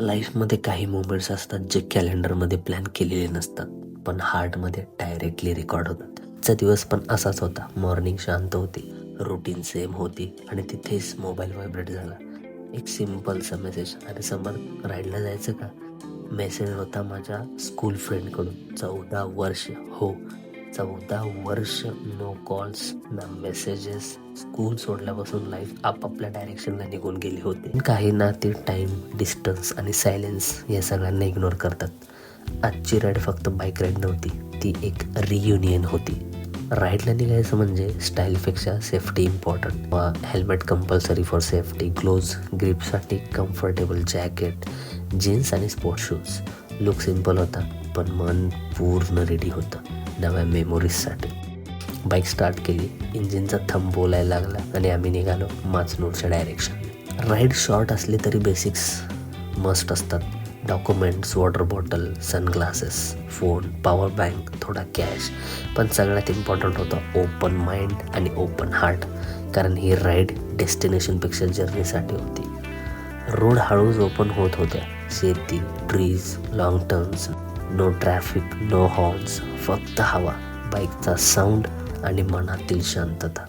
लाईफमध्ये काही मोमेंट्स असतात जे कॅलेंडरमध्ये प्लॅन केलेले नसतात, पण हार्टमध्ये डायरेक्टली रेकॉर्ड होतात. आजचा दिवस पण असाच होता. मॉर्निंग शांत होती, रुटीन सेम होती आणि तिथेच मोबाईल व्हायब्रेट झाला. एक सिम्पलचा मेसेज, आणि समोर राईडला जायचं का? मेसेज होता माझ्या स्कूल फ्रेंडकडून. 14 वर्ष, हो 14 वर्ष, नो कॉल्स ना मेसेजेस. स्कूल सोडल्यापासून लाईफ आपापल्या डायरेक्शनला निघून गेली होती. काही ना ते टाइम, डिस्टन्स आणि सायलेन्स या सगळ्यांना इग्नोर करतात. आजची राईड फक्त बाईक राईड नव्हती, ती एक रियुनियन होती. राईडला निघायचं म्हणजे स्टाईलपेक्षा safety important. Helmet compulsory for safety, gloves, ग्रिपसाठी कम्फर्टेबल जॅकेट, जीन्स आणि स्पोर्ट्स शूज. लुक सिम्पल होता, पण मन पूर्ण रेडी होतं नव्या मेमोरीजसाठी. बाईक स्टार्ट केली, इंजिनचा थंब बोलायला लागला आणि आम्ही निघालो माचनूरच्या डायरेक्शन. राईड शॉर्ट असली तरी बेसिक्स मस्ट असतात. Documents, water bottle, sunglasses, phone, power bank, थोडा कॅश. पण सगळ्यात इम्पॉर्टंट होतं ओपन माइंड आणि ओपन हार्ट, कारण ही राईड डेस्टिनेशनपेक्षा जर्नीसाठी होती. रोड हळूच ओपन होत होत्या. शेती, trees, long turns, no traffic, no horns, फक्त हवा, बाईकचा साऊंड आणि मनातील शांतता.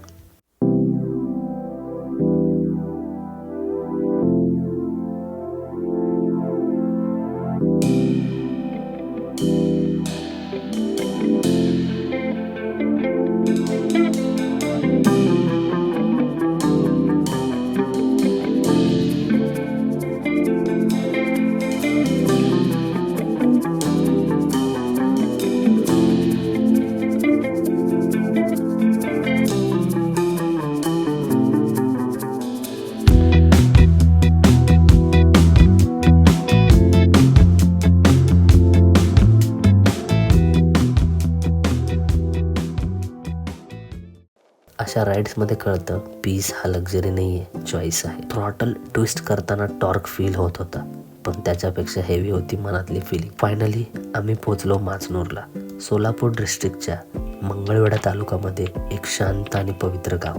अशा राईड्समध्ये कळतं पीस हा लक्झरी नाही आहे, चॉईस आहे. थ्रॉटल ट्विस्ट करताना टॉर्क फील होत होता, पण त्याच्यापेक्षा हेवी होती मनातली फिलिंग. फायनली आम्ही पोचलो माचनूरला. सोलापूर डिस्ट्रिक्टच्या मंगळवेढा तालुक्यामध्ये एक शांत आणि पवित्र गाव.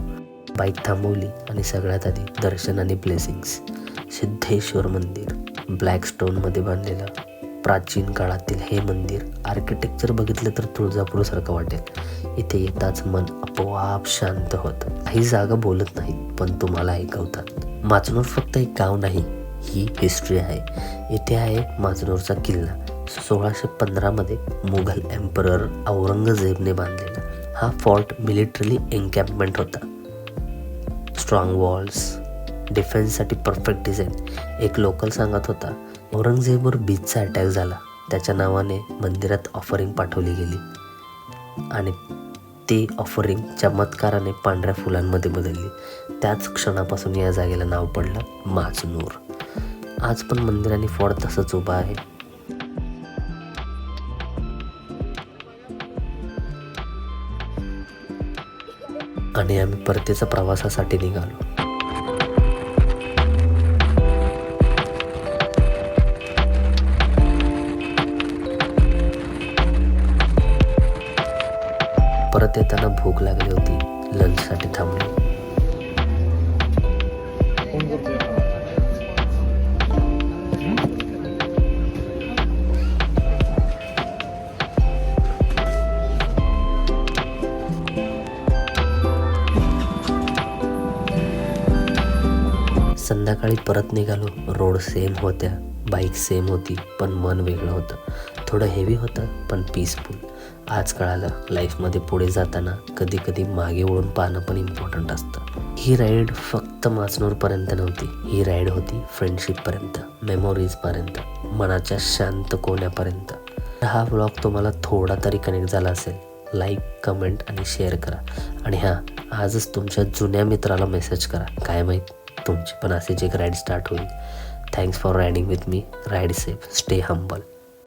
बाईक थांबवली आणि सगळ्यात आधी दर्शन आणि ब्लेसिंग्स. सिद्धेश्वर मंदिर, ब्लॅक स्टोनमध्ये बांधलेलं प्राचीन काळातील हे मंदिर. आर्किटेक्चर बघितलं तर तुळजापूरसारखं वाटेल. इथे येताच मन आपोआप शांत होतं. ही जागा बोलत नाहीत, पण तुम्हाला ऐकवतात. माचनूर फक्त एक गाव नाही, ही हिस्ट्री आहे. इथे आहे माचनूरचा किल्ला. 1615 मुघल एम्परर औरंगजेबने बांधलेला. हा फोर्ट मिलिटरी एन्कॅम्पमेंट होता. स्ट्रॉंग वॉल्स, डिफेन्ससाठी परफेक्ट डिझाईन. एक लोकल सांगत होता, औरंगजेबवर बीचचा अटॅक झाला, त्याच्या नावाने मंदिरात ऑफरिंग पाठवली गेली आणि ती ऑफरिंग चमत्काराने पांढऱ्या फुलांमध्ये बदलली. त्याच क्षणापासून या जागेला नाव पडलं माचनूर. आज पण मंदिर आणि फोर्ट तसंच उभा आहे. आणि आम्ही परतीच्या प्रवासासाठी निघालो. परत येताना भूक लागली होती, लंचसाठी थांबलो. संध्याकाळी परत निघालो. रोड सेम होत्या, बाईक सेम होती, पण मन वेगळं होतं. थोडं हेवी होतं, पण पीसफुल. आज कळालं लाईफमध्ये पुढे जाताना कधी कधी मागे वळून पाहणं पण इम्पॉर्टंट असतं. ही राईड फक्त माचनूरपर्यंत नव्हती, ही राईड होती फ्रेंडशिपपर्यंत, मेमोरीजपर्यंत, मनाच्या शांत कोण्यापर्यंत. हा व्लॉग तुम्हाला थोडा तरी कनेक्ट झाला असेल. लाईक, कमेंट आणि शेअर करा. आणि आजच तुमच्या जुन्या मित्राला मेसेज करा, काय माहीत तुमची पण असेच एक राईड स्टार्ट होईल. Thanks for riding with me. Ride safe, stay humble.